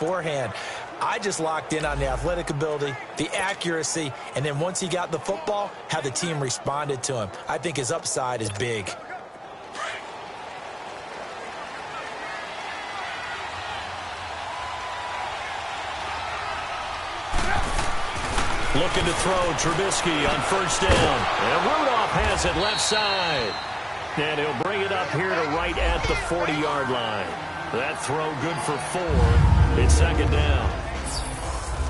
beforehand. I just locked in on the athletic ability, the accuracy, and then once he got the football, how the team responded to him. I think his upside is big. Looking to throw, Trubisky on first down. And Rudolph has it left side. And he'll bring it up here to right at the 40-yard line. That throw good for 4. It's second down.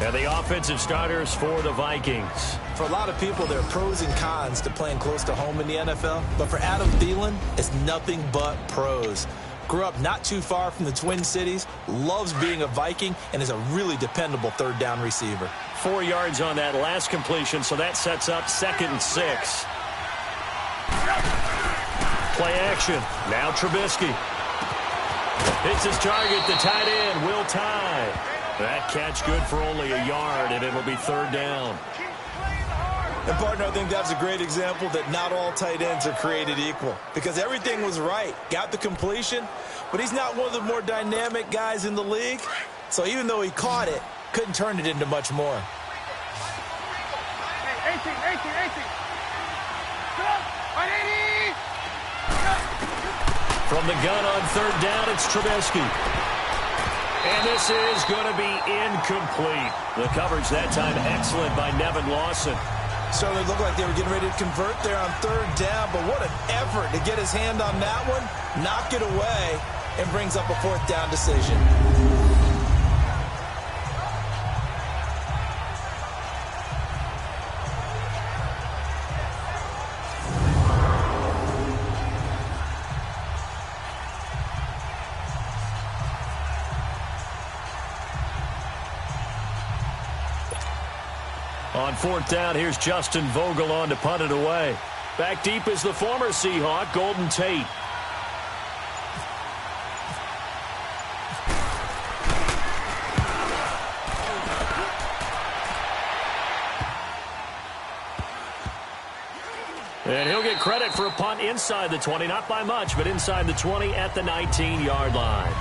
And the offensive starters for the Vikings. For a lot of people, there are pros and cons to playing close to home in the NFL. But for Adam Thielen, it's nothing but pros. Grew up not too far from the Twin Cities, loves being a Viking, and is a really dependable third down receiver. 4 yards on that last completion, so that sets up 2nd and 6. Play action. Now Trubisky. Hits his target. The tight end will tie. That catch good for only a yard, and it'll be third down. And, partner, I think that's a great example that not all tight ends are created equal because everything was right. Got the completion, but he's not one of the more dynamic guys in the league. So even though he caught it, couldn't turn it into much more. From the gun on third down, it's Trubisky. And this is going to be incomplete. The coverage that time excellent by Nevin Lawson. Certainly looked like they were getting ready to convert there on third down, but what an effort to get his hand on that one, knock it away, and brings up a fourth down decision. On fourth down, here's Justin Vogel on to punt it away. Back deep is the former Seahawk, Golden Tate. And he'll get credit for a punt inside the 20, not by much, but inside the 20 at the 19-yard line.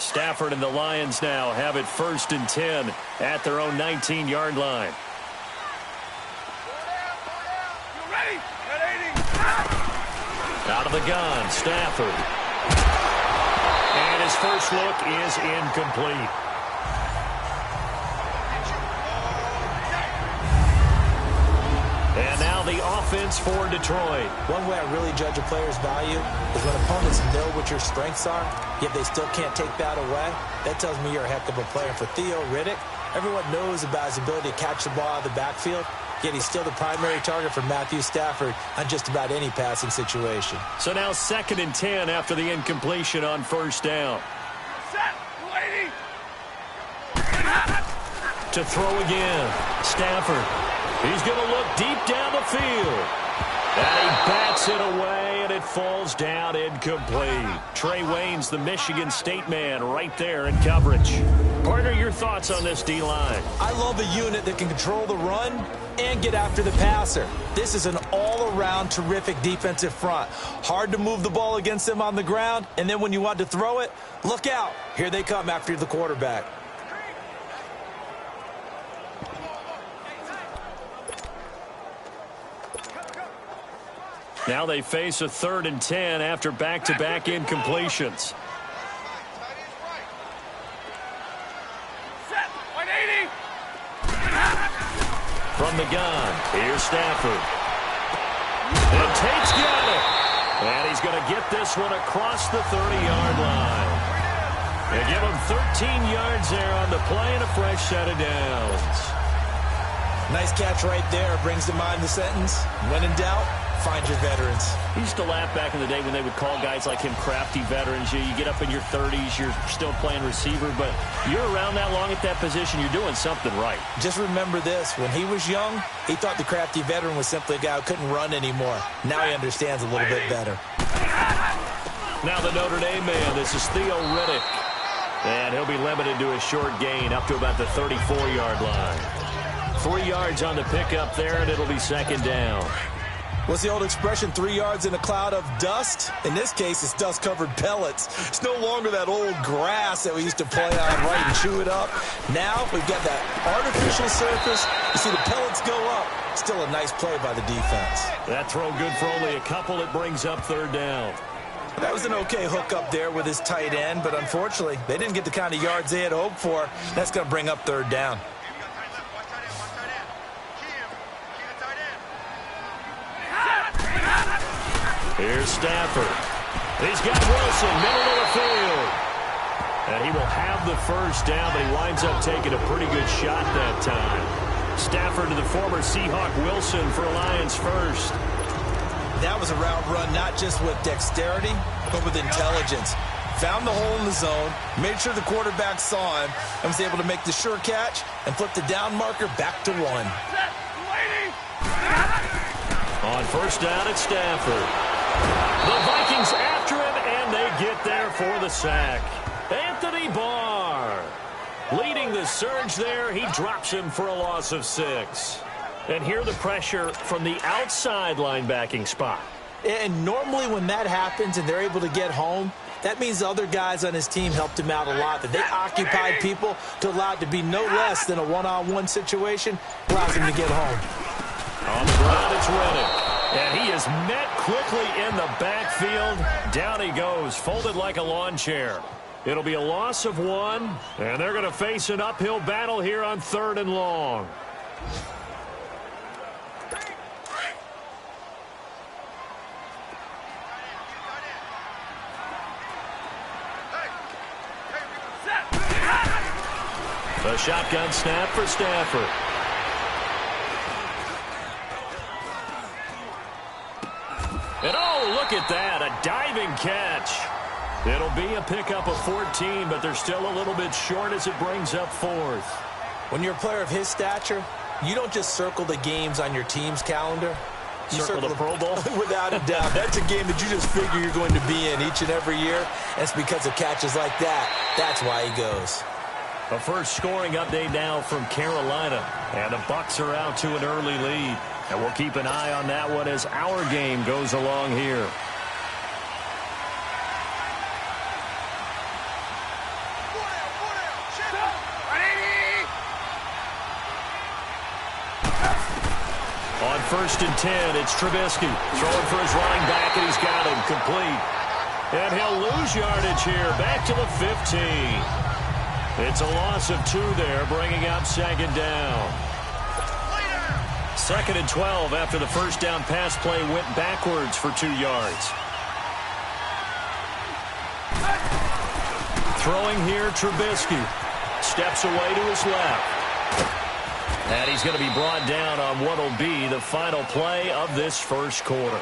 Stafford and the Lions now have it 1st and 10 at their own 19-yard line. Out of the gun, Stafford. And his first look is incomplete. And now the offense for Detroit. One way I really judge a player's value is when opponents know what your strengths are, yet they still can't take that away. That tells me you're a heck of a player. For Theo Riddick, everyone knows about his ability to catch the ball out of the backfield, yet he's still the primary target for Matthew Stafford on just about any passing situation. So now 2nd and 10 after the incompletion on 1st down. To throw again, Stafford. He's going to look deep down the field. And he bats it away, and it falls down incomplete. Trey Waynes, the Michigan State man, right there in coverage. Partner, your thoughts on this D-line? I love a unit that can control the run and get after the passer. This is an all-around terrific defensive front. Hard to move the ball against them on the ground, and then when you want to throw it, look out. Here they come after the quarterback. Now they face a 3rd and 10 after back-to-back incompletions. From the gun, here's Stafford. And Tate's got it. And he's going to get this one across the 30-yard line. They give him 13 yards there on the play and a fresh set of downs. Nice catch right there. Brings to mind the sentence, when in doubt, find your veterans. He used to laugh back in the day when they would call guys like him crafty veterans. You get up in your 30s, you're still playing receiver, but you're around that long at that position, you're doing something right. Just remember this. When he was young, he thought the crafty veteran was simply a guy who couldn't run anymore. Now he understands a little bit better. Now the Notre Dame man, this is Theo Riddick. And he'll be limited to a short gain up to about the 34-yard line. 3 yards on the pickup there, and it'll be 2nd down. What's the old expression, 3 yards in a cloud of dust? In this case, it's dust-covered pellets. It's no longer that old grass that we used to play on, right, and chew it up. Now we've got that artificial surface. You see the pellets go up. Still a nice play by the defense. That throw good for only a couple. It brings up 3rd down. That was an okay hook up there with his tight end, but unfortunately, they didn't get the kind of yards they had hoped for. That's going to bring up 3rd down. Here's Stafford. He's got Wilson, middle of the field. And he will have the 1st down, but he winds up taking a pretty good shot that time. Stafford to the former Seahawk Wilson for Lions first. That was a route run not just with dexterity, but with intelligence. Found the hole in the zone, made sure the quarterback saw him, and was able to make the sure catch and flip the down marker back to 1. On 1st down at Stafford. The Vikings after him, and they get there for the sack. Anthony Barr leading the surge there. He drops him for a loss of 6. And here the pressure from the outside linebacking spot. And normally when that happens and they're able to get home, that means the other guys on his team helped him out a lot. That they occupied people to allow it to be no less than a one-on-one situation, allows him to get home. On the ground, it's Riddick. And he is met quickly in the backfield. Down he goes, folded like a lawn chair. It'll be a loss of 1, and they're going to face an uphill battle here on 3rd and long. A shotgun snap for Stafford. And oh, look at that, a diving catch. It'll be a pickup of 14, but they're still a little bit short as it brings up 4th. When you're a player of his stature, you don't just circle the games on your team's calendar. You circle the Pro Bowl? Without a doubt. That's a game that you just figure you're going to be in each and every year. And it's because of catches like that. That's why he goes. A first scoring update now from Carolina. And the Bucs are out to an early lead. And we'll keep an eye on that one as our game goes along here. On 1st and 10, it's Trubisky throwing for his running back, and he's got him complete. And he'll lose yardage here, back to the 15. It's a loss of 2 there, bringing up 2nd down. 2nd and 12 after the first down pass play went backwards for 2 yards. Throwing here, Trubisky. Steps away to his left. And he's going to be brought down on what will be the final play of this first quarter.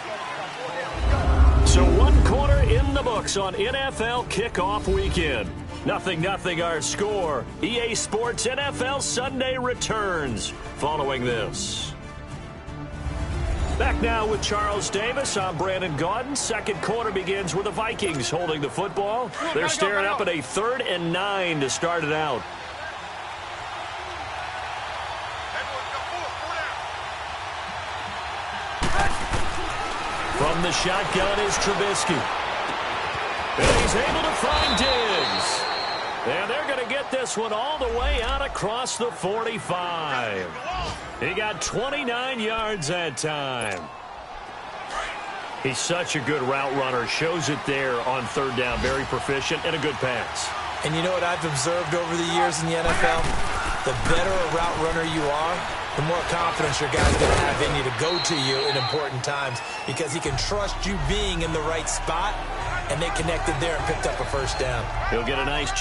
So 1 quarter in the books on NFL kickoff weekend. 0-0 our score. EA Sports NFL Sunday returns following this. Back now with Charles Davis. I'm Brandon Gaudin. Second quarter begins with the Vikings holding the football. They're staring up at a 3rd and 9 to start it out. From the shotgun is Trubisky. And he's able to find Diggs. And they're going to get this one all the way out across the 45. He got 29 yards that time. He's such a good route runner. Shows it there on 3rd down. Very proficient and a good pass. And you know what I've observed over the years in the NFL? The better a route runner you are, the more confidence your guy's going to have in you to go to you in important times because he can trust you being in the right spot, and they connected there and picked up a 1st down. He'll get a nice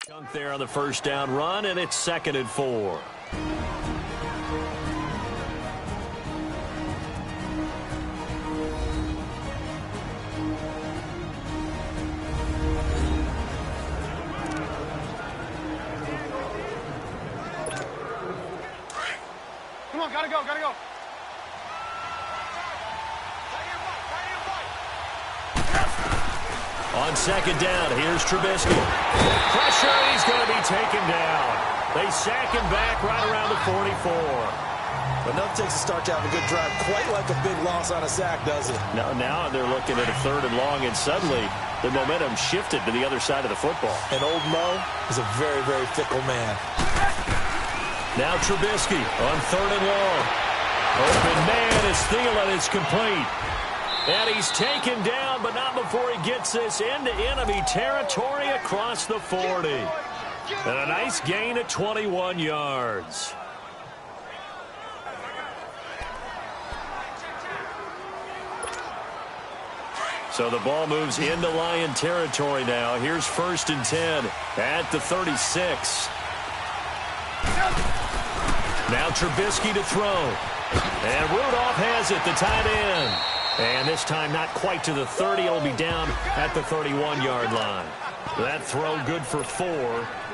Chunk there on the first down run, and it's 2nd and 4. Come on, gotta go, gotta go. On 2nd down, here's Trubisky. Pressure, he's going to be taken down. They sack him back right around the 44. Enough takes a start to have a good drive, quite like a big loss on a sack, does it? Now they're looking at a 3rd and long, and suddenly the momentum shifted to the other side of the football. And old Mo is a very, very fickle man. Now Trubisky on 3rd and long. Open man is Thielen. It's complete. And he's taken down, but not before he gets this into enemy territory across the 40. And a nice gain of 21 yards. So the ball moves into Lion territory now. Here's 1st and 10 at the 36. Now Trubisky to throw. And Rudolph has it, the tight end. And this time not quite to the 30. It'll be down at the 31-yard line. That throw good for 4.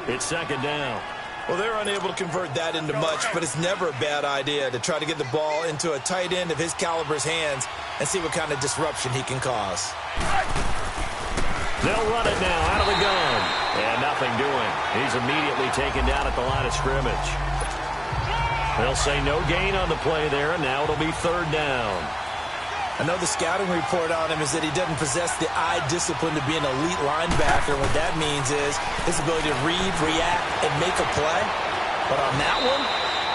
It's 2nd down. Well, they're unable to convert that into much, but it's never a bad idea to try to get the ball into a tight end of his caliber's hands and see what kind of disruption he can cause. They'll run it now out of the gun. And nothing doing. He's immediately taken down at the line of scrimmage. They'll say no gain on the play there, and now it'll be 3rd down. I know the scouting report on him is that he doesn't possess the eye discipline to be an elite linebacker. What that means is his ability to read, react, and make a play. But on that one,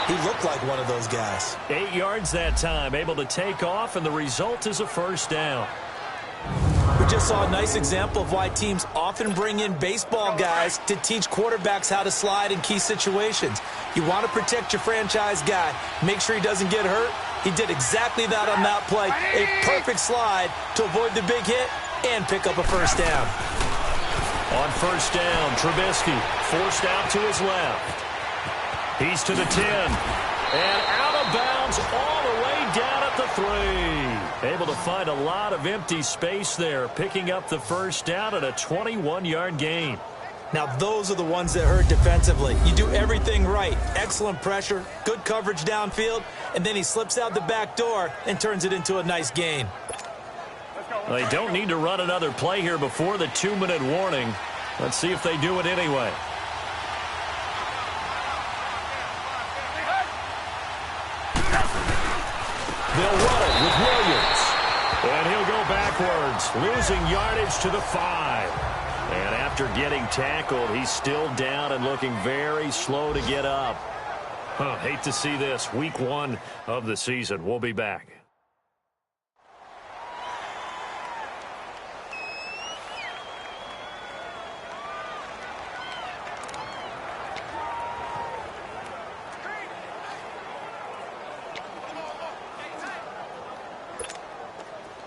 he looked like one of those guys. 8 yards that time, able to take off, and the result is a 1st down. We just saw a nice example of why teams often bring in baseball guys to teach quarterbacks how to slide in key situations. You want to protect your franchise guy. Make sure he doesn't get hurt. He did exactly that on that play. A perfect slide to avoid the big hit and pick up a 1st down. On 1st down, Trubisky forced out to his left. He's to the 10. And out of bounds all the way down at the 3. Able to find a lot of empty space there, picking up the 1st down at a 21-yard gain. Now, those are the ones that hurt defensively. You do everything right. Excellent pressure, good coverage downfield, and then he slips out the back door and turns it into a nice gain. They don't need to run another play here before the 2-minute warning. Let's see if they do it anyway. They'll run it with Williams. And he'll go backwards, losing yardage to the 5. And after getting tackled, he's still down and looking very slow to get up. Hate to see this. Week 1 of the season. We'll be back.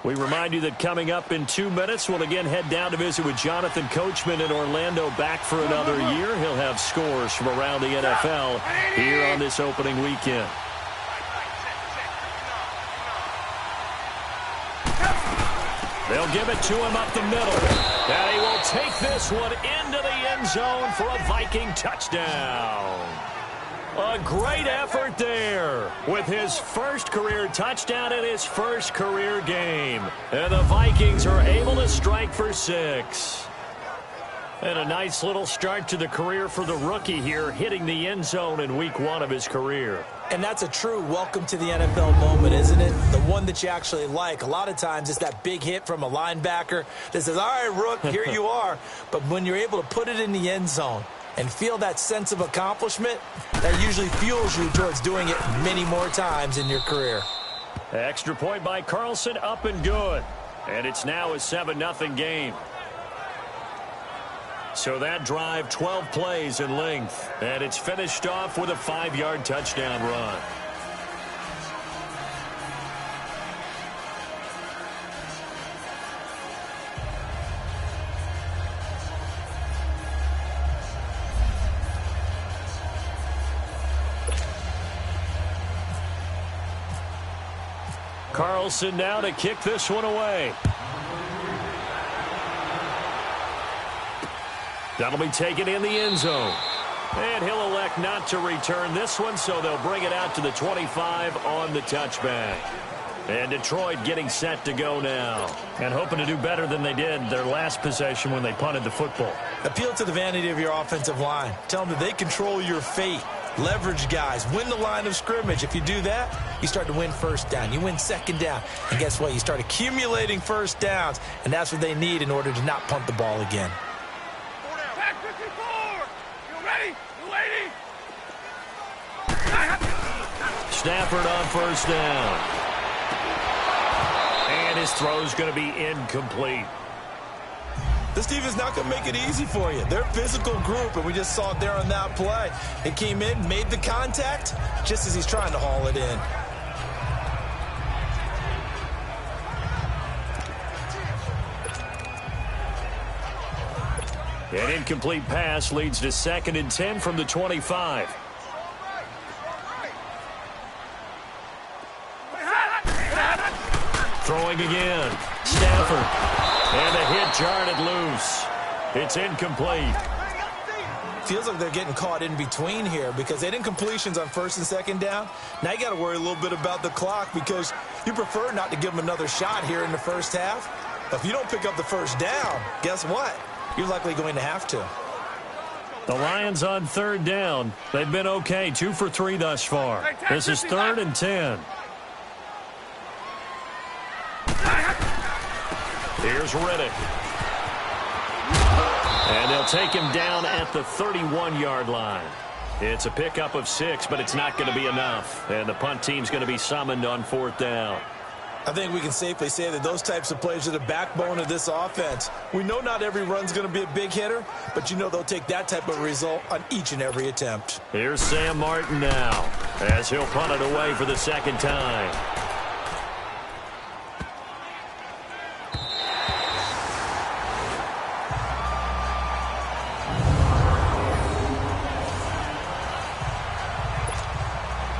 We remind you that coming up in 2 minutes, we'll again head down to visit with Jonathan Coachman in Orlando, back for another year. He'll have scores from around the NFL here on this opening weekend. They'll give it to him up the middle. And he will take this one into the end zone for a Viking touchdown. A great effort there with his first career touchdown in his first career game. And the Vikings are able to strike for 6. And a nice little start to the career for the rookie here, hitting the end zone in week 1 of his career. And that's a true welcome to the NFL moment, isn't it? The one that you actually like. A lot of times it's that big hit from a linebacker that says, all right, Rook, here you are. But when you're able to put it in the end zone and feel that sense of accomplishment, that usually fuels you towards doing it many more times in your career. Extra point by Carlson, up and good. And it's now a 7-0 game. So that drive, 12 plays in length. And it's finished off with a 5-yard touchdown run. Carlson now to kick this one away. That'll be taken in the end zone. And he'll elect not to return this one, so they'll bring it out to the 25 on the touchback. And Detroit getting set to go now. And hoping to do better than they did their last possession when they punted the football. Appeal to the vanity of your offensive line. Tell them that they control your fate. Leverage guys. Win the line of scrimmage. If you do that, you start to win first down. You win second down. And guess what? You start accumulating first downs. And that's what they need in order to not punt the ball again. Back 54! You ready? You waiting? Stafford on first down. And his throw's going to be incomplete. This defense is not going to make it easy for you. They're a physical group, and we just saw it there on that play. It came in, made the contact, just as he's trying to haul it in. An incomplete pass leads to 2nd and 10 from the 25. Throwing again. Stafford. And a hit jarred loose. It's incomplete. Feels like they're getting caught in between here because they didn't completions on 1st and 2nd down. Now you got to worry a little bit about the clock because you prefer not to give them another shot here in the first half. But if you don't pick up the first down, guess what? You're likely going to have to. The Lions on 3rd down. They've been okay. 2 for 3 thus far. This is 3rd and 10. Here's Riddick. And they'll take him down at the 31-yard line. It's a pickup of 6, but it's not going to be enough. And the punt team's going to be summoned on 4th down. I think we can safely say that those types of plays are the backbone of this offense. We know not every run's going to be a big hitter, but you know they'll take that type of result on each and every attempt. Here's Sam Martin now as he'll punt it away for the 2nd time.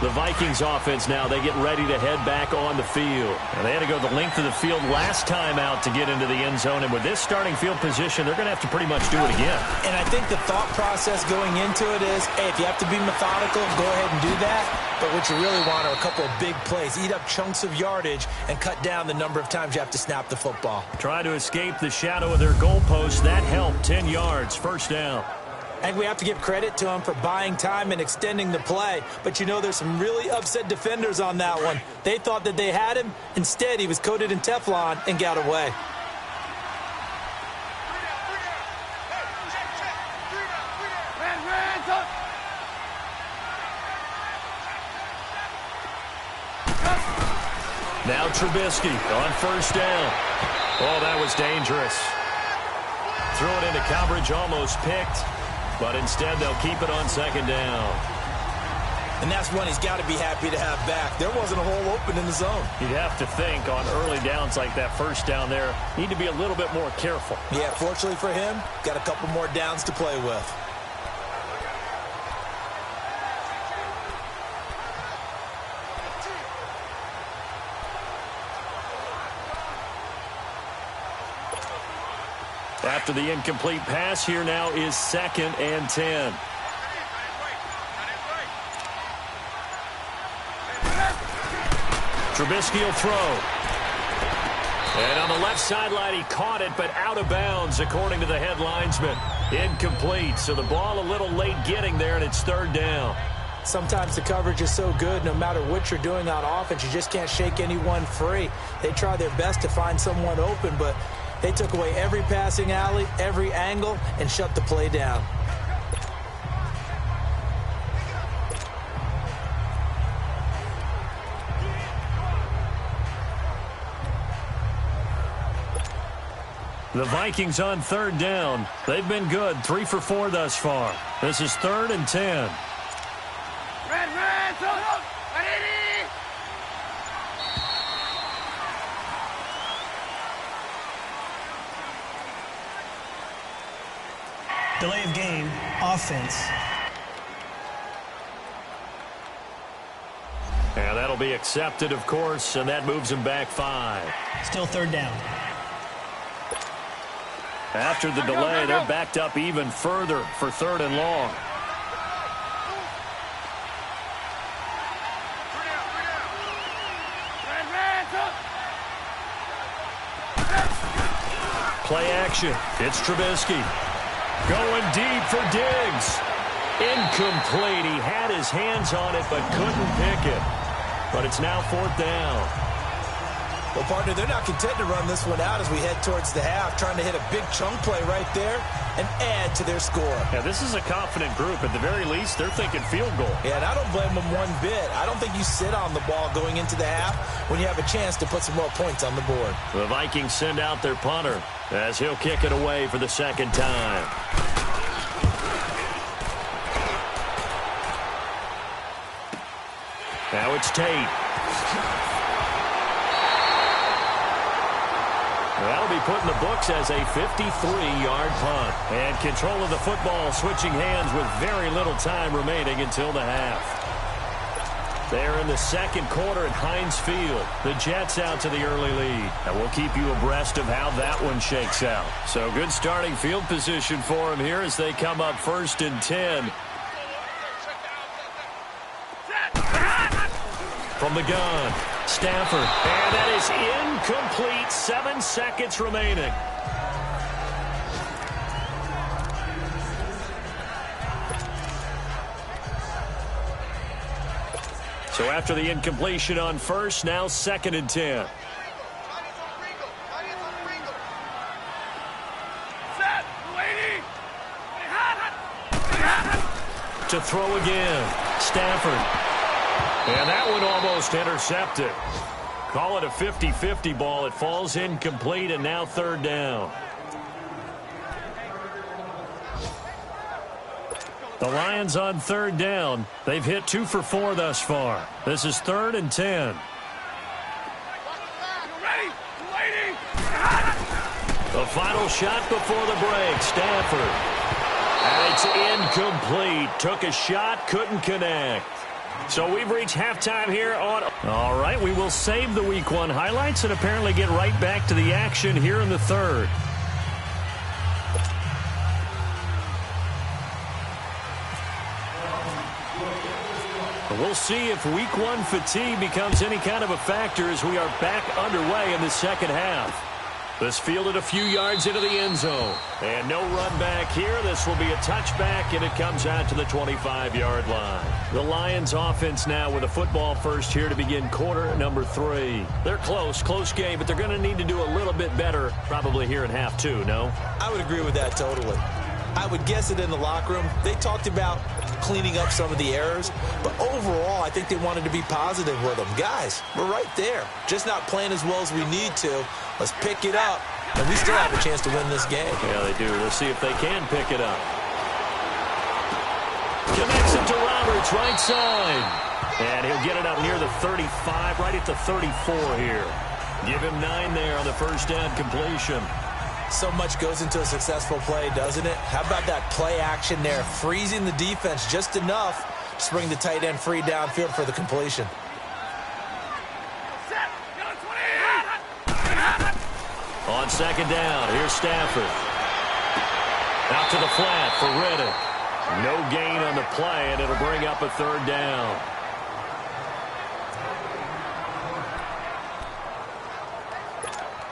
The Vikings offense now, they get ready to head back on the field. And they had to go the length of the field last time out to get into the end zone. And with this starting field position, they're going to have to pretty much do it again. And I think the thought process going into it is, hey, if you have to be methodical, go ahead and do that. But what you really want are a couple of big plays. Eat up chunks of yardage and cut down the number of times you have to snap the football. Try to escape the shadow of their goalpost. That helped. 10 yards, 1st down. And we have to give credit to him for buying time and extending the play. But you know there's some really upset defenders on that one. They thought that they had him. Instead, he was coated in Teflon and got away. Now Trubisky on 1st down. Oh, that was dangerous. Threw it into coverage, almost picked. But instead, they'll keep it on 2nd down. And that's one he's got to be happy to have back. There wasn't a hole open in the zone. You'd have to think on early downs like that 1st down there, need to be a little bit more careful. Yeah, fortunately for him, got a couple more downs to play with. After the incomplete pass, here now is 2nd and 10. Trubisky will throw. And on the left sideline, he caught it, but out of bounds, according to the head linesman. Incomplete, so the ball a little late getting there, and it's 3rd down. Sometimes the coverage is so good, no matter what you're doing on offense, you just can't shake anyone free. They try their best to find someone open, but they took away every passing alley, every angle, and shut the play down. The Vikings on 3rd down. They've been good, 3 for 4 thus far. This is 3rd and 10. Delay of game, offense. Yeah, that'll be accepted, of course, and that moves him back 5. Still third down. After the delay, they're backed up even further for 3rd and long. Play action. It's Trubisky. Going deep for Diggs. Incomplete. He had his hands on it but couldn't pick it. But it's now 4th down. Well, partner, they're not content to run this one out as we head towards the half, trying to hit a big chunk play right there and add to their score. Yeah, this is a confident group. At the very least, they're thinking field goal. Yeah, and I don't blame them one bit. I don't think you sit on the ball going into the half when you have a chance to put some more points on the board. The Vikings send out their punter as he'll kick it away for the 2nd time. Now it's Tate. That'll be put in the books as a 53-yard punt. And control of the football switching hands with very little time remaining until the half. They're in the 2nd quarter at Heinz Field. The Jets out to the early lead. And we'll keep you abreast of how that one shakes out. So good starting field position for them here as they come up 1st and 10. From the gun, Stafford. And that is incomplete. 7 seconds remaining. So after the incompletion on 1st, now 2nd and 10. To throw again, Stafford. And that one almost intercepted. Call it a 50-50 ball. It falls incomplete, and now 3rd down. The Lions on 3rd down. They've hit 2 for 4 thus far. This is 3rd and 10. The final shot before the break, Stafford. And it's incomplete. Took a shot, couldn't connect. So we've reached halftime here on... All right, we will save the Week 1 highlights and apparently get right back to the action here in the 3rd. We'll see if Week 1 fatigue becomes any kind of a factor as we are back underway in the 2nd half. This fielded a few yards into the end zone. And no run back here. This will be a touchback, and it comes out to the 25-yard line. The Lions offense now with a football first here to begin quarter number 3. They're close game, but they're going to need to do a little bit better probably here in half 2, no? I would agree with that totally. I would guess it in the locker room. They talked about cleaning up some of the errors, but overall, I think they wanted to be positive with them. Guys, we're right there. Just not playing as well as we need to. Let's pick it up, and we still have a chance to win this game. Yeah, they do. Let's see if they can pick it up. Connects it to Roberts, right side. And he'll get it up near the 35, right at the 34 here. Give him 9 there on the first down completion. So much goes into a successful play, doesn't it? How about that play action there? Freezing the defense just enough to bring the tight end free downfield for the completion. On 2nd down, here's Stafford. Out to the flat for Riddick. No gain on the play, and it'll bring up a 3rd down.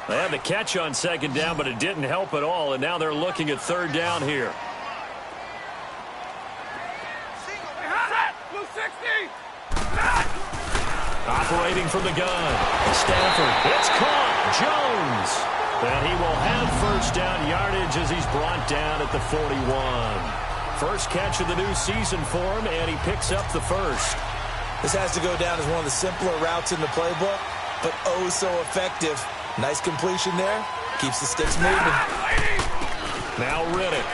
They had the catch on 2nd down, but it didn't help at all, and now they're looking at 3rd down here. Operating from the gun. Stafford. It's caught. Jones. And he will have first down yardage as he's brought down at the 41. First catch of the new season for him, and he picks up the first. This has to go down as one of the simpler routes in the playbook, but oh so effective. Nice completion there. Keeps the sticks moving. Now Riddick.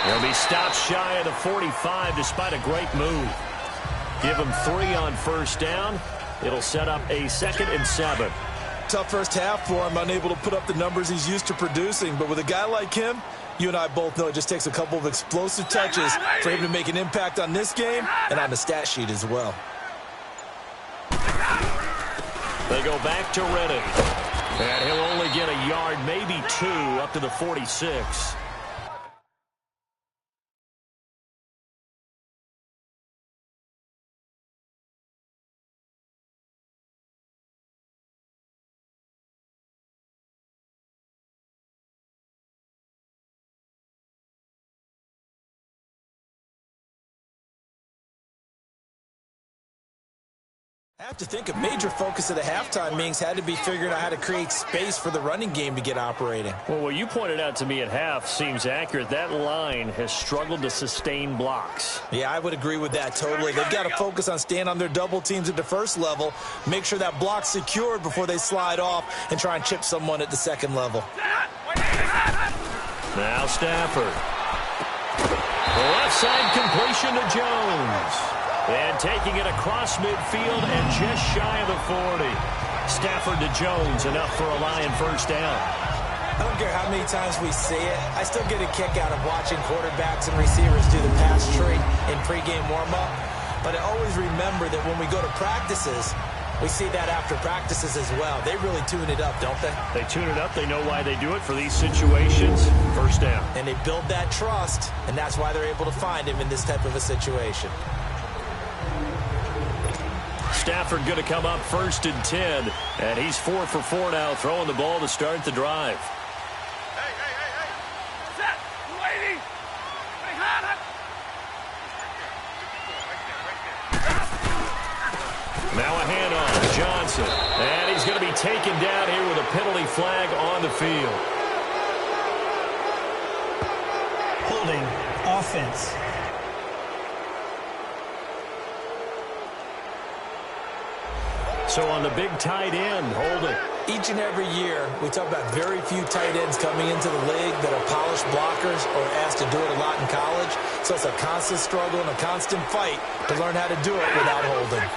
He'll be stopped shy of the 45 despite a great move. Give him 3 on first down. It'll set up a 2nd and 7. Tough first half for him, unable to put up the numbers he's used to producing. But with a guy like him, you and I both know it just takes a couple of explosive touches for him to make an impact on this game and on the stat sheet as well. They go back to Reddick. And he'll only get a yard, maybe 2, up to the 46. I have to think a major focus of the halftime meetings had to be figuring out how to create space for the running game to get operating. Well, what you pointed out to me at half seems accurate. That line has struggled to sustain blocks. Yeah, I would agree with that totally. They've got to focus on staying on their double teams at the first level, make sure that block's secured before they slide off and try and chip someone at the second level. Now Stafford. Left side completion to Jones. And taking it across midfield and just shy of the 40. Stafford to Jones, enough for a Lion first down. I don't care how many times we see it. I still get a kick out of watching quarterbacks and receivers do the pass tree in pregame warm-up. But I always remember that when we go to practices, we see that after practices as well. They really tune it up, don't they? They tune it up. They know why they do it for these situations. First down. And they build that trust, and that's why they're able to find him in this type of a situation. Stafford going to come up 1st and 10, and he's 4 for 4 now, throwing the ball to start the drive. Hey. Set. Waiting. Now a handoff. Johnson. And he's going to be taken down here with a penalty flag on the field. Holding offense. So on the big tight end, holding. Each and every year, we talk about very few tight ends coming into the league that are polished blockers or asked to do it a lot in college. So it's a constant struggle and a constant fight to learn how to do it without holding.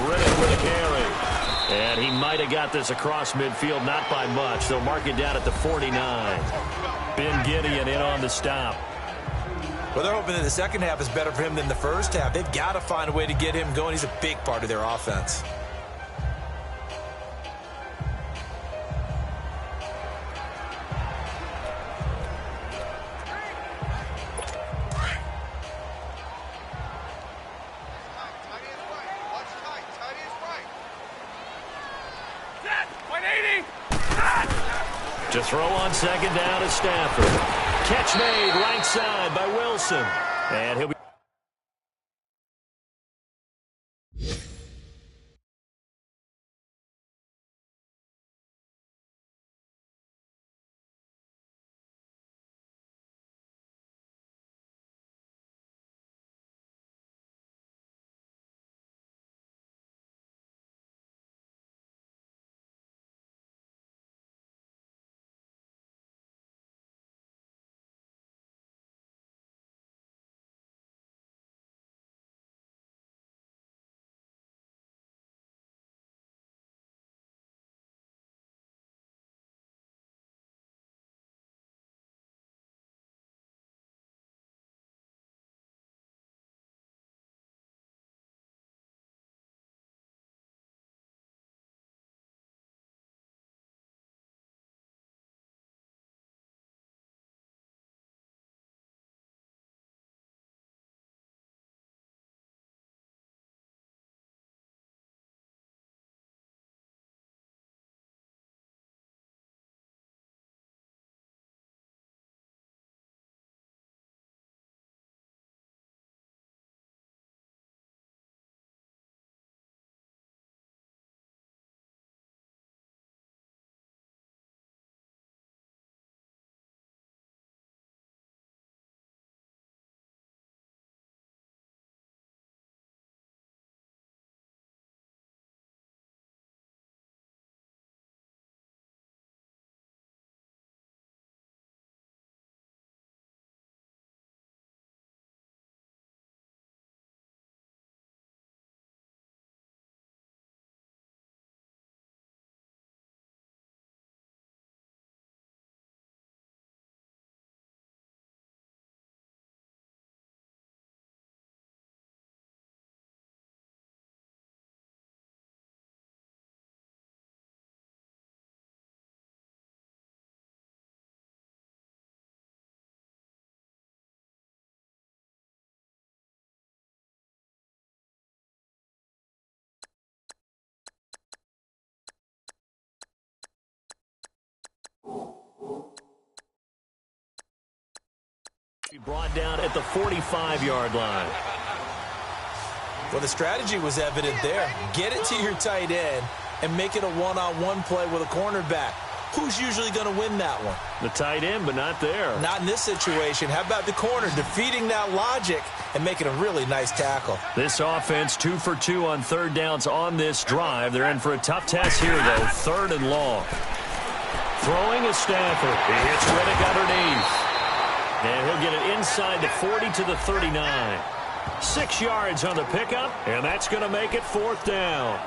Reddick with a carry. And he might have got this across midfield, not by much. They'll mark it down at the 49. Ben Gideon in on the stop. Well, they're hoping that the second half is better for him than the first half. They've got to find a way to get him going. He's a big part of their offense. To throw on second down is Stafford. Catch made right side by Wilson. And he'll be Brought down at the 45-yard line. Well, the strategy was evident there. Get it to your tight end and make it a one-on-one play with a cornerback. Who's usually going to win that one? The tight end, but not there. Not in this situation. How about the corner defeating that logic and making a really nice tackle? This offense 2 for 2 on third downs on this drive. They're in for a tough test here, though. 3rd and long. Throwing is Stafford. He hits Riddick underneath. And he'll get it inside the 40 to the 39. 6 yards on the pickup, and that's going to make it 4th down.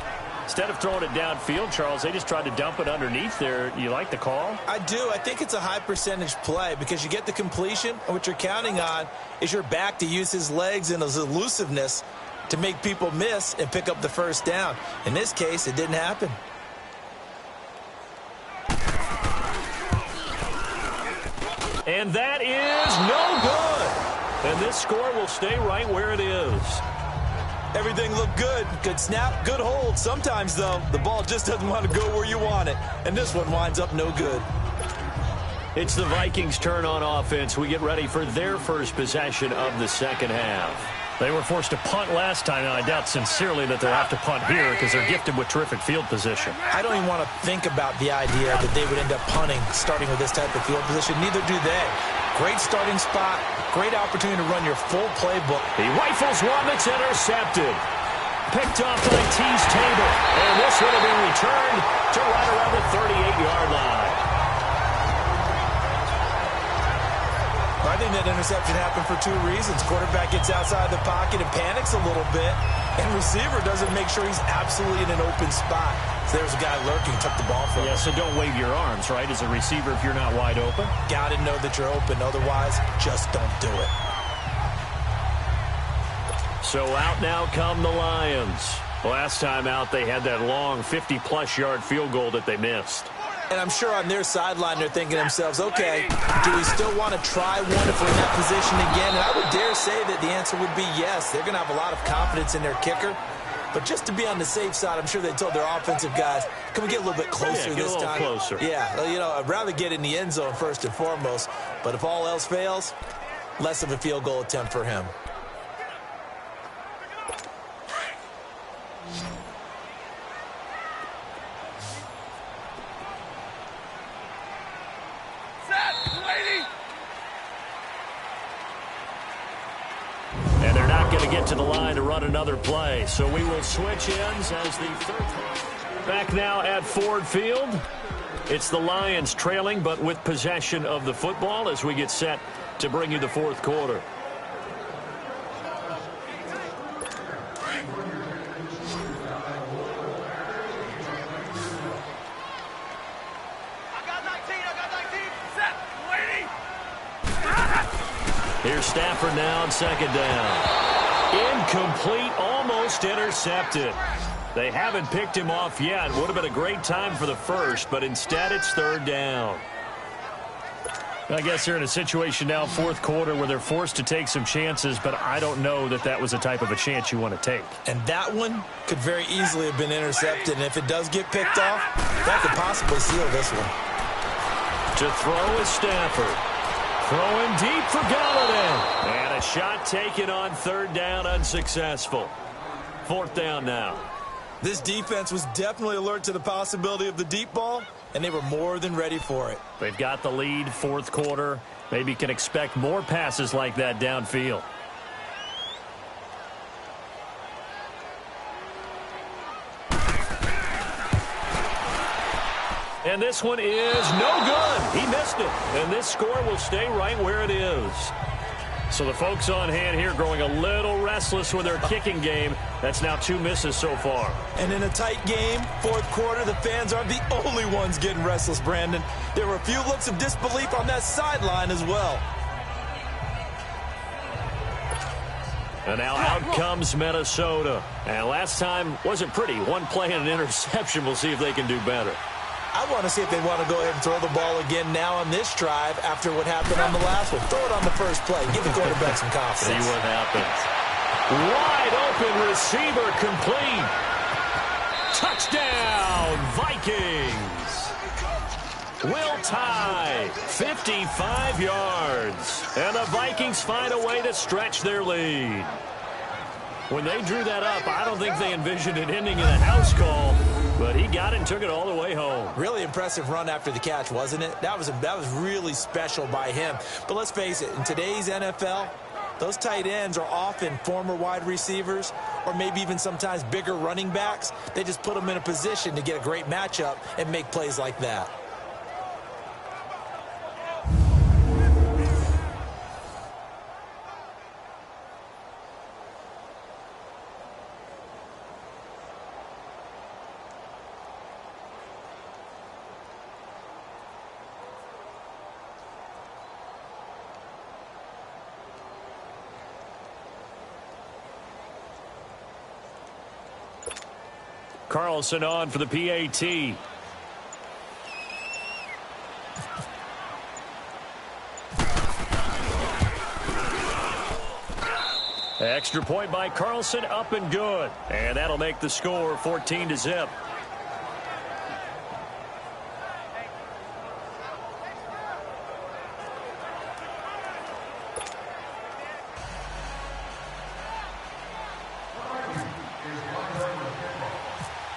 Instead of throwing it downfield, Charles, they just tried to dump it underneath there. You like the call? I do. I think it's a high percentage play because you get the completion, and what you're counting on is your back to use his legs and his elusiveness to make people miss and pick up the first down. In this case, it didn't happen. And that is no good. And this score will stay right where it is. Everything looked good. Good snap, good hold. Sometimes, though, the ball just doesn't want to go where you want it. And this one winds up no good. It's the Vikings' turn on offense. We get ready for their first possession of the second half. They were forced to punt last time, and I doubt sincerely that they'll have to punt here because they're gifted with terrific field position. I don't even want to think about the idea that they would end up punting starting with this type of field position. Neither do they. Great starting spot, great opportunity to run your full playbook. He rifles one that's intercepted. Picked off by T's Table, and this one will be returned to right around the 38-yard line. I think that interception happened for 2 reasons. Quarterback gets outside the pocket and panics a little bit, and receiver doesn't make sure he's absolutely in an open spot. So there's a guy lurking, took the ball from him. Yeah, so don't wave your arms, right, as a receiver if you're not wide open? Got to know that you're open. Otherwise, just don't do it. So out now come the Lions. Last time out, they had that long 50-plus yard field goal that they missed. And I'm sure on their sideline they're thinking to themselves, okay, do we still want to try one if we're in that position again? And I would dare say that the answer would be yes. They're going to have a lot of confidence in their kicker. But just to be on the safe side, I'm sure they told their offensive guys, can we get a little bit closer this time? Closer. Yeah, you know, I'd rather get in the end zone first and foremost. But if all else fails, less of a field goal attempt for him. And they're not going to get to the line to run another play. So we will switch ends as the third. Back now at Ford Field. It's the Lions trailing, but with possession of the football as we get set to bring you the fourth quarter. Here's Stafford now on second down. Incomplete, almost intercepted. They haven't picked him off yet. Would have been a great time for the first, but instead it's third down. I guess they're in a situation now, fourth quarter, where they're forced to take some chances, but I don't know that that was a type of a chance you want to take. And that one could very easily have been intercepted, and if it does get picked off, that could possibly seal this one. To throw is Stafford. Throwing deep for Galladay. And a shot taken on third down, unsuccessful. Fourth down now. This defense was definitely alert to the possibility of the deep ball, and they were more than ready for it. They've got the lead, fourth quarter. Maybe can expect more passes like that downfield. And this one is no good. He missed it. And this score will stay right where it is. So the folks on hand here growing a little restless with their kicking game. That's now 2 misses so far. And in a tight game, fourth quarter, the fans aren't the only ones getting restless, Brandon. There were a few looks of disbelief on that sideline as well. And now out comes Minnesota. And last time wasn't pretty. One play and an interception. We'll see if they can do better. I want to see if they want to go ahead and throw the ball again now on this drive after what happened on the last one. Throw it on the first play. Give the quarterback some confidence. See what happens. Wide open receiver complete. Touchdown, Vikings. will tie 55 yards. And the Vikings find a way to stretch their lead. When they drew that up, I don't think they envisioned it ending in a house call, but he got it and took it all the way home. Really impressive run after the catch, wasn't it? That was really special by him. But let's face it, in today's NFL, those tight ends are often former wide receivers or maybe even sometimes bigger running backs. They just put them in a position to get a great matchup and make plays like that. Carlson on for the PAT. Extra point by Carlson, up and good. And that'll make the score 14-0.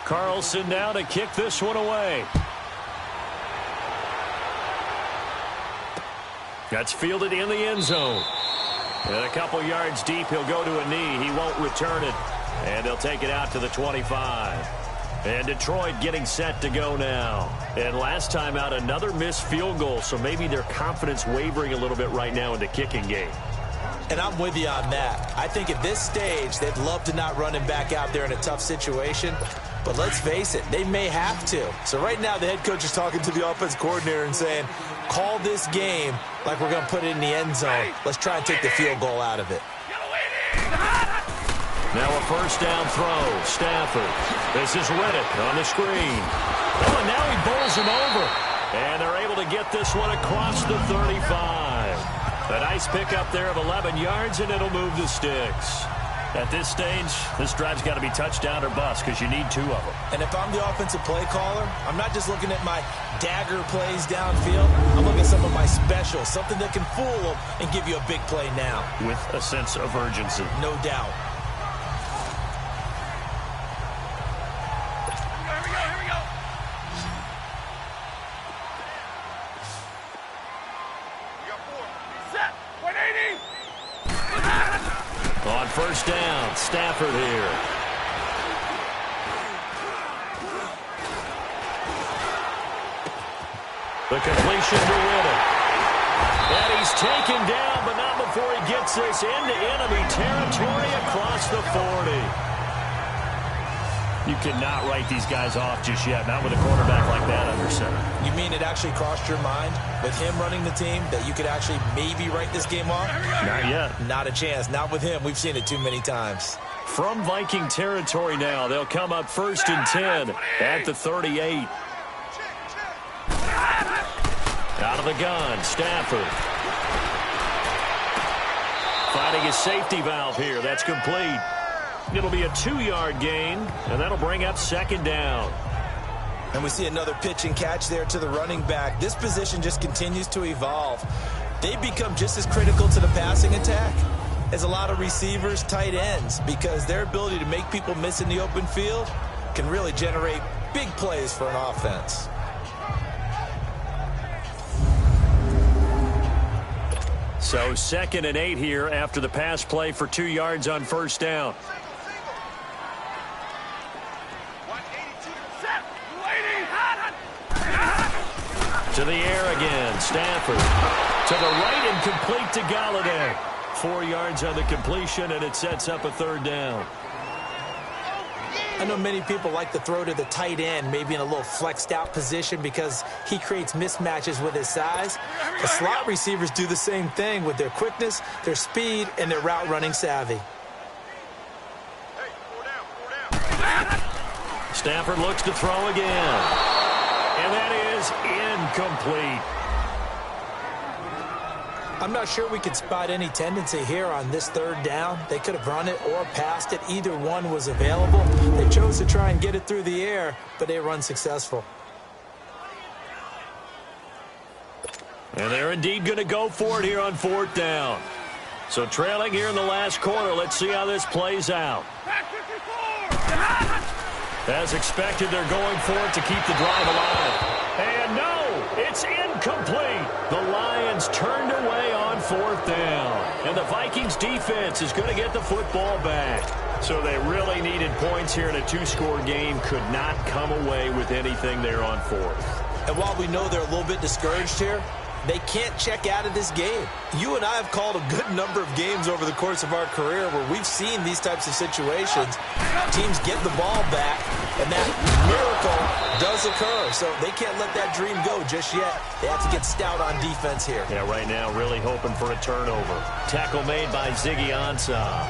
Carlson now to kick this one away. That's fielded in the end zone. And a couple yards deep, he'll go to a knee. He won't return it. And they'll take it out to the 25. And Detroit getting set to go now. And last time out, another missed field goal, so maybe their confidence wavering a little bit right now in the kicking game. And I'm with you on that. I think at this stage, they'd love to not run him back out there in a tough situation. But let's face it, they may have to. So right now, the head coach is talking to the offense coordinator and saying, call this game like we're going to put it in the end zone. Let's try and take the field goal out of it. Now a first down throw. Stafford. This is Reddick on the screen. Oh, and now he bowls him over. And they're able to get this one across the 35. A nice pickup there of 11 yards, and it'll move the sticks. At this stage, this drive's got to be touchdown or bust because you need two of them. And if I'm the offensive play caller, I'm not just looking at my dagger plays downfield. I'm looking at some of my specials, something that can fool them and give you a big play now. With a sense of urgency. No doubt. Here we go. We got 4. Set. 180. On first down, Stafford here. The completion to Reddick. And he's taken down, but not before he gets this into enemy territory across the 40. You cannot write these guys off just yet, not with a quarterback like that under center. You mean it actually crossed your mind with him running the team that you could actually maybe write this game off? Not yet. Not a chance. Not with him. We've seen it too many times. From Viking territory now, they'll come up 1st and 10 at the 38. Out of the gun, Stafford. Finding his safety valve here. That's complete. It'll be a 2-yard gain, and that'll bring up 2nd down. And we see another pitch and catch there to the running back. This position just continues to evolve. They become just as critical to the passing attack as a lot of receivers, tight ends, because their ability to make people miss in the open field can really generate big plays for an offense. So 2nd and 8 here after the pass play for 2 yards on first down. To the air again, Stafford. To the right and complete to Galladay. 4 yards on the completion, and it sets up a 3rd down. I know many people like to throw to the tight end, maybe in a little flexed out position because he creates mismatches with his size. The slot receivers do the same thing with their quickness, their speed, and their route running savvy. Stafford looks to throw again. And that is incomplete. I'm not sure we could spot any tendency here on this 3rd down. They could have run it or passed it. Either one was available. They chose to try and get it through the air, but they were unsuccessful. And they're indeed going to go for it here on 4th down. So trailing here in the last quarter. Let's see how this plays out. As expected, they're going for it to keep the drive alive. And no, it's incomplete. The Lions turned away on 4th down. And the Vikings defense is going to get the football back. So they really needed points here in a 2-score game. Could not come away with anything there on 4th. And while we know they're a little bit discouraged here, they can't check out of this game. You and I have called a good number of games over the course of our career where we've seen these types of situations. Teams get the ball back, and that miracle does occur. So they can't let that dream go just yet. They have to get stout on defense here. Yeah, right now really hoping for a turnover. Tackle made by Ziggy Ansah.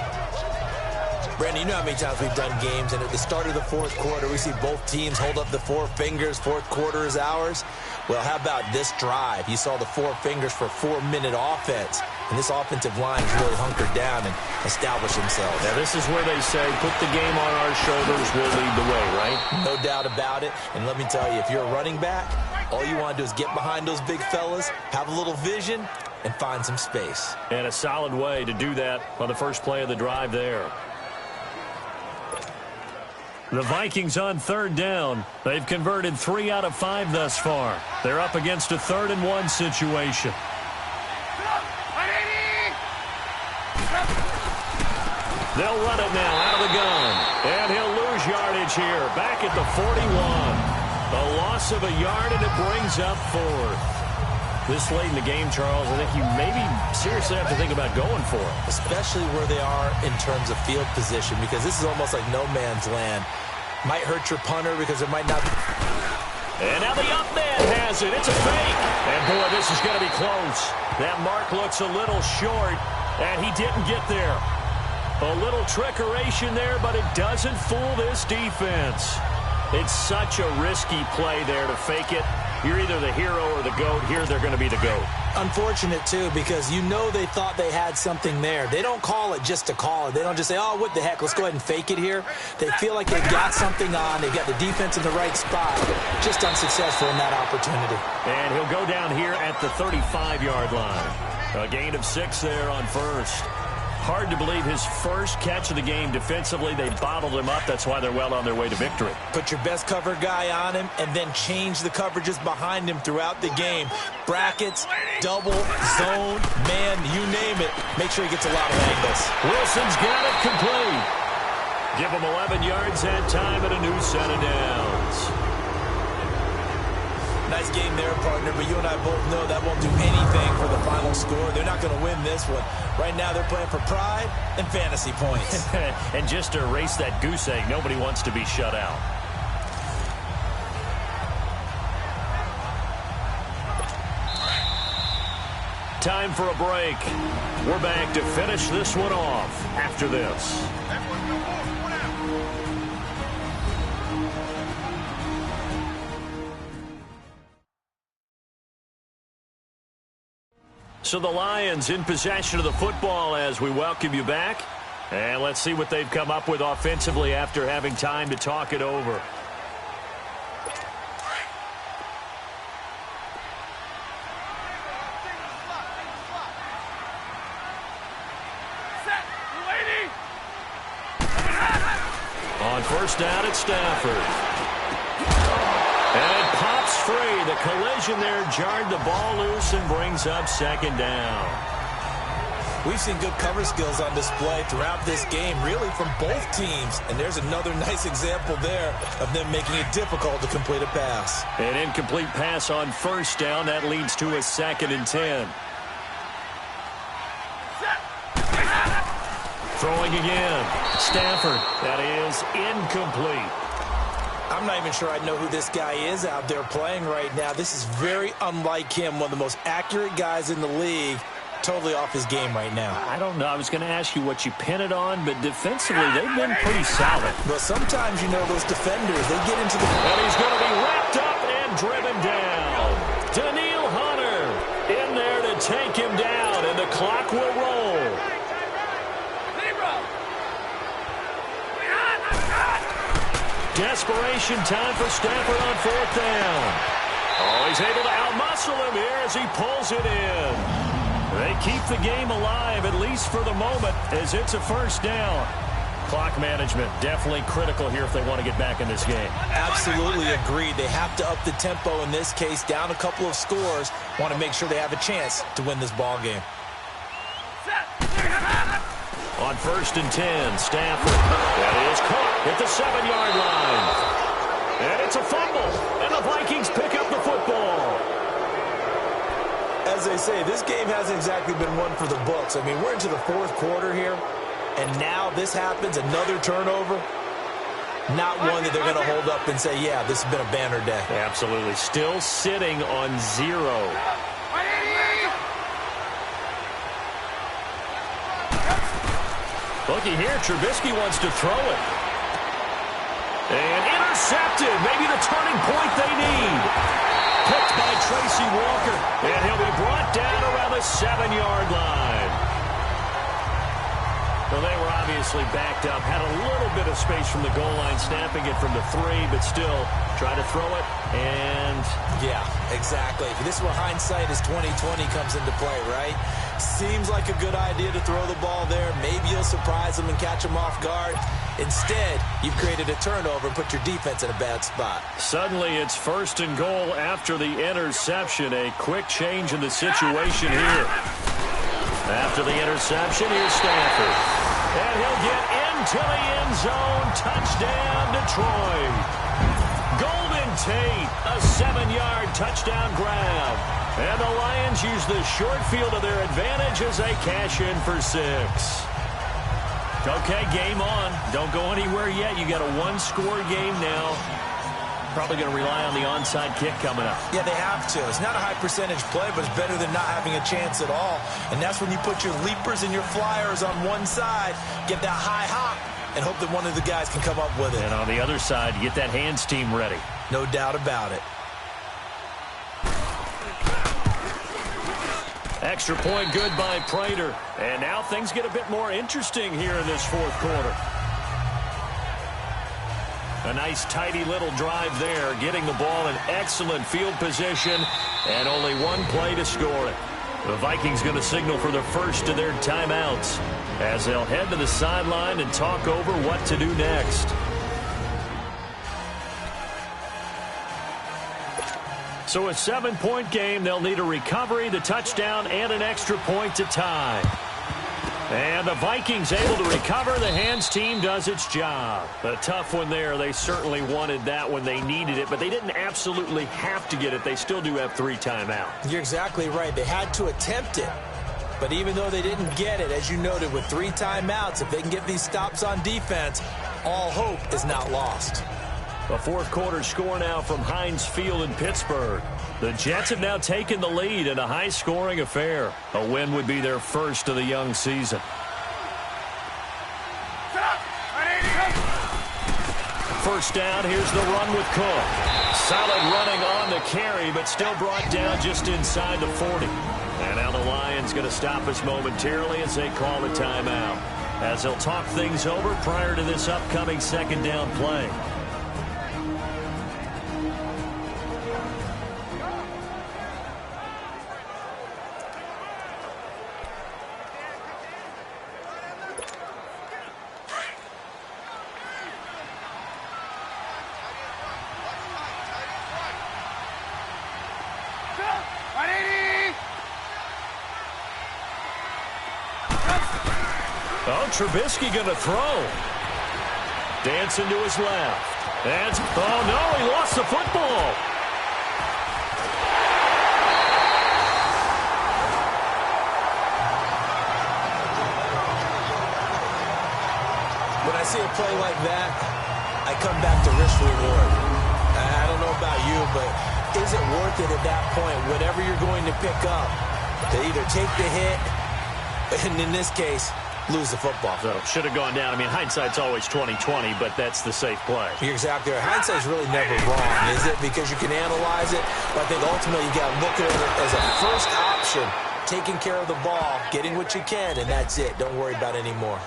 Brandon, you know how many times we've done games, and at the start of the 4th quarter, we see both teams hold up the 4 fingers, 4th quarter is ours. Well, how about this drive? You saw the 4 fingers for a 4-minute offense, and this offensive line has really hunkered down and established themselves. Now, this is where they say, put the game on our shoulders, we'll lead the way, right? No doubt about it, and let me tell you, if you're a running back, all you want to do is get behind those big fellas, have a little vision, and find some space. And a solid way to do that on the first play of the drive there. The Vikings on 3rd down. They've converted 3 out of 5 thus far. They're up against a 3rd and 1 situation. They'll run it now out of the gun. And he'll lose yardage here. Back at the 41. A loss of a yard, and it brings up 4th. This late in the game, Charles, I think you maybe seriously have to think about going for it. Especially where they are in terms of field position, because this is almost like no man's land. Might hurt your punter because it might not be. And now the up man has it. It's a fake. And, boy, this is going to be close. That mark looks a little short, and he didn't get there. A little trickeration there, but it doesn't fool this defense. It's such a risky play there to fake it. You're either the hero or the GOAT. Here they're going to be the GOAT. Unfortunate, too, because you know they thought they had something there. They don't call it just to call it. They don't just say, oh, what the heck, let's go ahead and fake it here. They feel like they've got something on. They've got the defense in the right spot. Just unsuccessful in that opportunity. And he'll go down here at the 35-yard line. A gain of 6 there on first. Hard to believe his first catch of the game defensively. They bottled him up. That's why they're well on their way to victory. Put your best cover guy on him and then change the coverages behind him throughout the game. Brackets, double, zone, man, you name it. Make sure he gets a lot of angles. Wilson's got it complete. Give him 11 yards that time and a new set of downs. Nice game there, partner, but you and I both know that won't do anything for the final score. They're not going to win this one. Right now they're playing for pride and fantasy points. And just to erase that goose egg, nobody wants to be shut out. Time for a break. We're back to finish this one off after this. So the Lions in possession of the football as we welcome you back. And let's see what they've come up with offensively after having time to talk it over. On first down, it's Stafford. And it pops free. The collision there jarred the ball loose and brings up 2nd down. We've seen good cover skills on display throughout this game, really from both teams. And there's another nice example there of them making it difficult to complete a pass. An incomplete pass on first down. That leads to a 2nd and 10. Throwing again. Stafford. That is incomplete. I'm not even sure I know who this guy is out there playing right now. This is very unlike him, one of the most accurate guys in the league. Totally off his game right now. I don't know. I was going to ask you what you pin it on, but defensively, they've been pretty solid. Well, sometimes, you know, those defenders, they get into the... And he's going to be wrapped up and driven down. Daniil Hunter in there to take him down, and the clock will roll. Desperation time for Stafford on 4th down. Oh, he's able to outmuscle him here as he pulls it in. They keep the game alive, at least for the moment, as it's a first down. Clock management definitely critical here if they want to get back in this game. Absolutely agreed. They have to up the tempo in this case, down a couple of scores. Want to make sure they have a chance to win this ball game. On 1st and 10, Stafford. That is caught at the 7-yard line. And it's a fumble, and the Vikings pick up the football. As they say, this game hasn't exactly been one for the books. I mean, we're into the 4th quarter here. And now this happens, another turnover. Not one that they're going to hold up and say, yeah, this has been a banner day. Absolutely. Still sitting on 0. Looky here, Trubisky wants to throw it. And intercepted. Maybe the turning point they need. Picked by Tracy Walker. And he'll be brought down around the 7-yard line. Well, they were obviously backed up, had a little bit of space from the goal line, snapping it from the 3, but still try to throw it, and... Yeah, exactly. This is where hindsight is 20/20 comes into play, right? Seems like a good idea to throw the ball there. Maybe you'll surprise them and catch them off guard. Instead, you've created a turnover and put your defense in a bad spot. Suddenly, it's 1st and goal after the interception. A quick change in the situation here. After the interception, here's Stafford. And he'll get into the end zone. Touchdown, Detroit. Golden Tate, a 7-yard touchdown grab. And the Lions use the short field to their advantage as they cash in for 6. Okay, game on. Don't go anywhere yet. You got a 1-score game now. Probably going to rely on the onside kick coming up. Yeah, they have to. It's not a high percentage play, but it's better than not having a chance at all. And that's when you put your leapers and your flyers on one side, get that high hop, and hope that one of the guys can come up with it. And on the other side, you get that hands team ready. No doubt about it. Extra point good by Prater. And now things get a bit more interesting here in this 4th quarter. A nice, tidy little drive there, getting the ball in excellent field position, and only one play to score it. The Vikings going to signal for the first of their timeouts as they'll head to the sideline and talk over what to do next. So a 7-point game, they'll need a recovery, the touchdown, and an extra point to tie. And the Vikings able to recover. The hands team does its job. A tough one there. They certainly wanted that when they needed it, but they didn't absolutely have to get it. They still do have 3 timeouts. You're exactly right. They had to attempt it. But even though they didn't get it, as you noted, with 3 timeouts, if they can get these stops on defense, all hope is not lost. A 4th quarter score now from Heinz Field in Pittsburgh. The Jets have now taken the lead in a high-scoring affair. A win would be their first of the young season. First down, here's the run with Cook. Solid running on the carry, but still brought down just inside the 40. And now the Lions going to stop us momentarily as they call a timeout, as they'll talk things over prior to this upcoming 2nd down play. Oh, Trubisky going to throw. Dancing to his left. And, oh, no, he lost the football. When I see a play like that, I come back to risk reward. I don't know about you, but is it worth it at that point, whatever you're going to pick up, to either take the hit, and in this case, lose the football? So, should have gone down. I mean, hindsight's always 20/20, but that's the safe play. You're exactly right. Hindsight's really never wrong, is it? Because you can analyze it, but I think ultimately you got to look at it as a first option, taking care of the ball, getting what you can, and that's it. Don't worry about any more.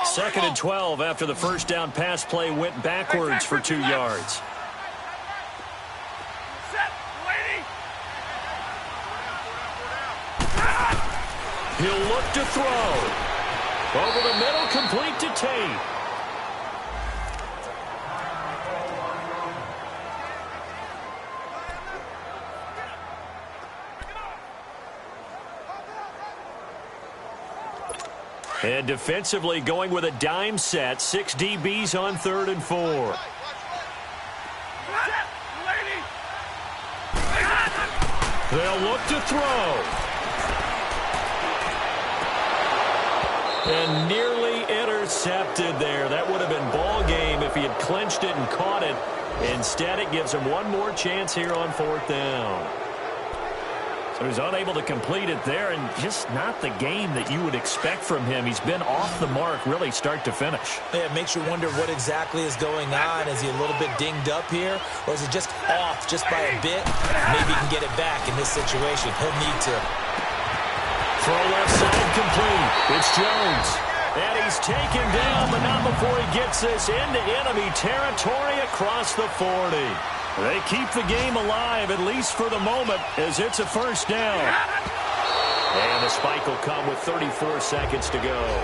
2nd and 12 after the first down pass play went backwards for 2 yards. Set, waiting. He'll look to throw. Over the middle, complete to Tate. And defensively going with a dime set. 6 DBs on 3rd and 4. They'll look to throw. And nearly intercepted there. That would have been ball game if he had clinched it and caught it. Instead, it gives him one more chance here on 4th down. So he's unable to complete it there, and just not the game that you would expect from him. He's been off the mark really start to finish. Yeah, it makes you wonder what exactly is going on. Is he a little bit dinged up here, or is it just off just by a bit? Maybe he can get it back in this situation. He'll need to. Throw left side complete. It's Jones. And he's taken down, but not before he gets this into enemy territory across the 40. They keep the game alive, at least for the moment, as it's a first down. And the spike will come with 34 seconds to go.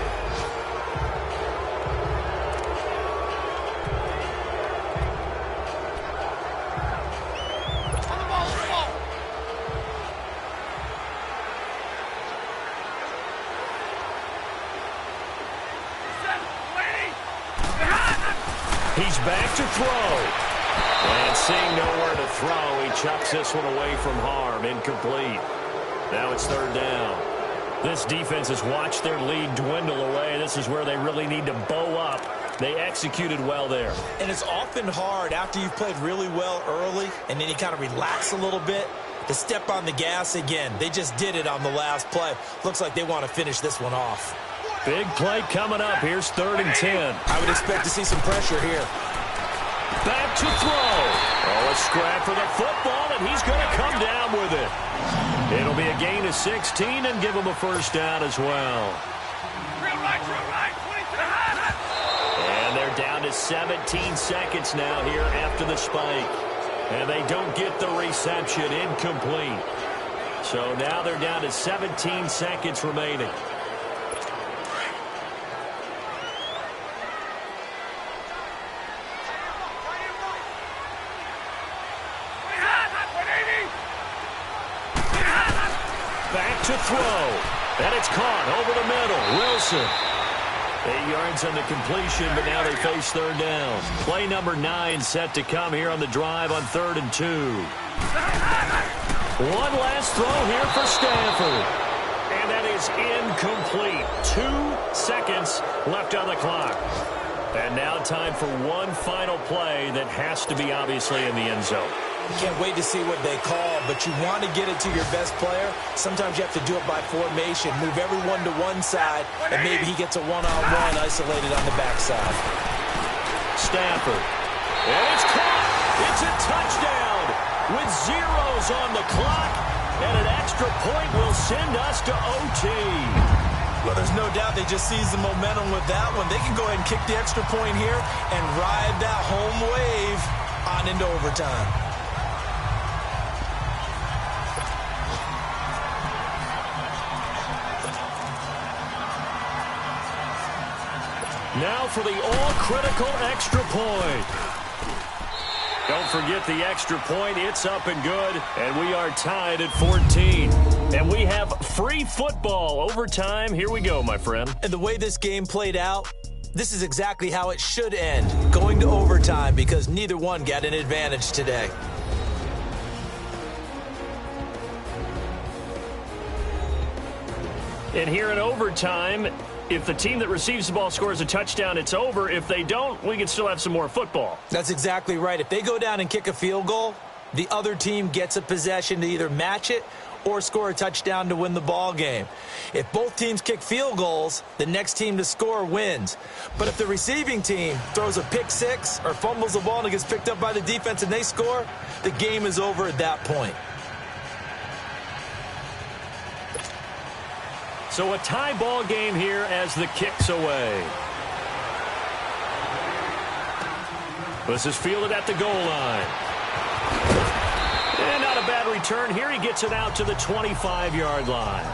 He's back to throw. And seeing nowhere to throw, he chucks this one away from harm. Incomplete. Now it's 3rd down. This defense has watched their lead dwindle away. This is where they really need to bow up. They executed well there. And it's often hard after you've played really well early and then you kind of relax a little bit to step on the gas again. They just did it on the last play. Looks like they want to finish this one off. Big play coming up. Here's 3rd and 10. I would expect to see some pressure here. Back to throw. Oh, a scrap for the football, and he's going to come down with it. It'll be a gain of 16 and give him a first down as well. And they're down to 17 seconds now here after the spike. And they don't get the reception. Incomplete. So now they're down to 17 seconds remaining. Back to throw. And it's caught over the middle. Wilson. 8 yards on the completion, but now they face 3rd down. Play number 9 set to come here on the drive on 3rd and 2. One last throw here for Stafford. And that is incomplete. 2 seconds left on the clock. And now time for one final play that has to be obviously in the end zone. Can't wait to see what they call, but you want to get it to your best player. Sometimes you have to do it by formation. Move everyone to one side, and maybe he gets a one-on-one isolated on the backside. Stafford. And it's caught. It's a touchdown with zeros on the clock, and an extra point will send us to OT. Well, there's no doubt they just seized the momentum with that one. They can go ahead and kick the extra point here and ride that home wave on into overtime. Now for the all-critical extra point. Don't forget the extra point. It's up and good, and we are tied at 14. And we have free football overtime. Here we go, my friend. And the way this game played out, this is exactly how it should end, going to overtime, because neither one got an advantage today. And here in overtime, if the team that receives the ball scores a touchdown, it's over. If they don't, we can still have some more football. That's exactly right. If they go down and kick a field goal, the other team gets a possession to either match it or score a touchdown to win the ball game. If both teams kick field goals, the next team to score wins. But if the receiving team throws a pick six or fumbles the ball and it gets picked up by the defense and they score, the game is over at that point. So a tie ball game here as the kick's away. This is fielded at the goal line. And not a bad return here. He gets it out to the 25-yard line.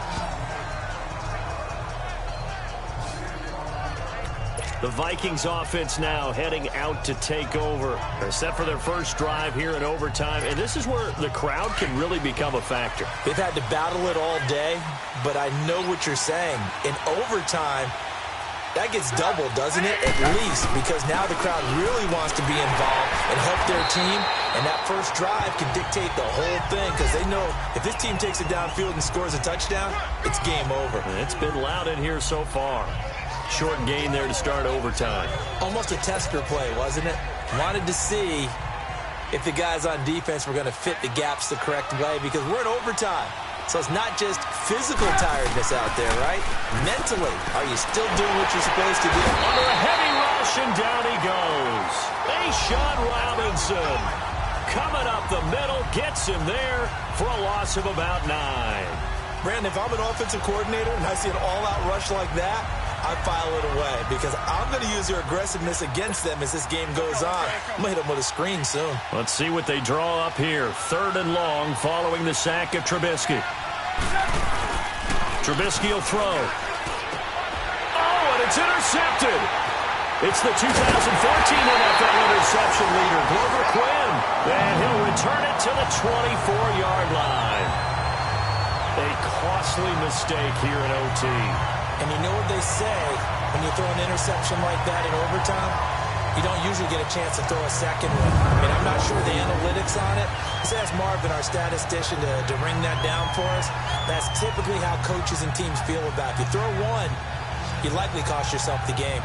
The Vikings offense now heading out to take over. They're set for their first drive here in overtime, and this is where the crowd can really become a factor. They've had to battle it all day, but I know what you're saying. In overtime, that gets doubled, doesn't it? At least, because now the crowd really wants to be involved and help their team, and that first drive can dictate the whole thing because they know if this team takes it downfield and scores a touchdown, it's game over. It's been loud in here so far. Short gain there to start overtime. Almost a tester play, wasn't it? Wanted to see if the guys on defense were going to fit the gaps the correct way because we're in overtime. So it's not just physical tiredness out there, right? Mentally, are you still doing what you're supposed to do? Under a heavy rush, and down he goes. Sean Robinson coming up the middle, gets him there for a loss of about 9. Brandon, if I'm an offensive coordinator and I see an all-out rush like that, I file it away because I'm going to use their aggressiveness against them as this game goes on. I'm going to hit them with a screen soon. Let's see what they draw up here. 3rd and long following the sack of Trubisky. Trubisky will throw. Oh, and it's intercepted. It's the 2014 NFL interception leader, Glover Quinn. And he'll return it to the 24-yard line. A costly mistake here in OT. And you know what they say, when you throw an interception like that in overtime, you don't usually get a chance to throw a second one. I mean, I'm not sure the analytics on it. Let's ask Marvin, our statistician, to ring that down for us. That's typically how coaches and teams feel about it. If you throw one, you likely cost yourself the game.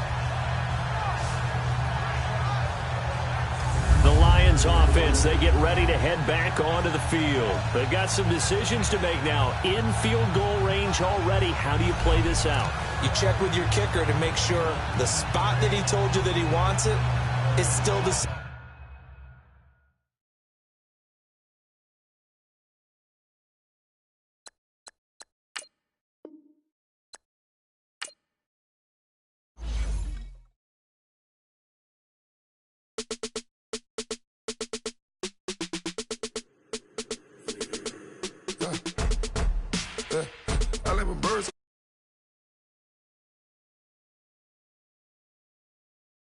The Lions offense, they get ready to head back onto the field. They've got some decisions to make now. In field goal range already. How do you play this out? You check with your kicker to make sure the spot that he told you that he wants it is still the same.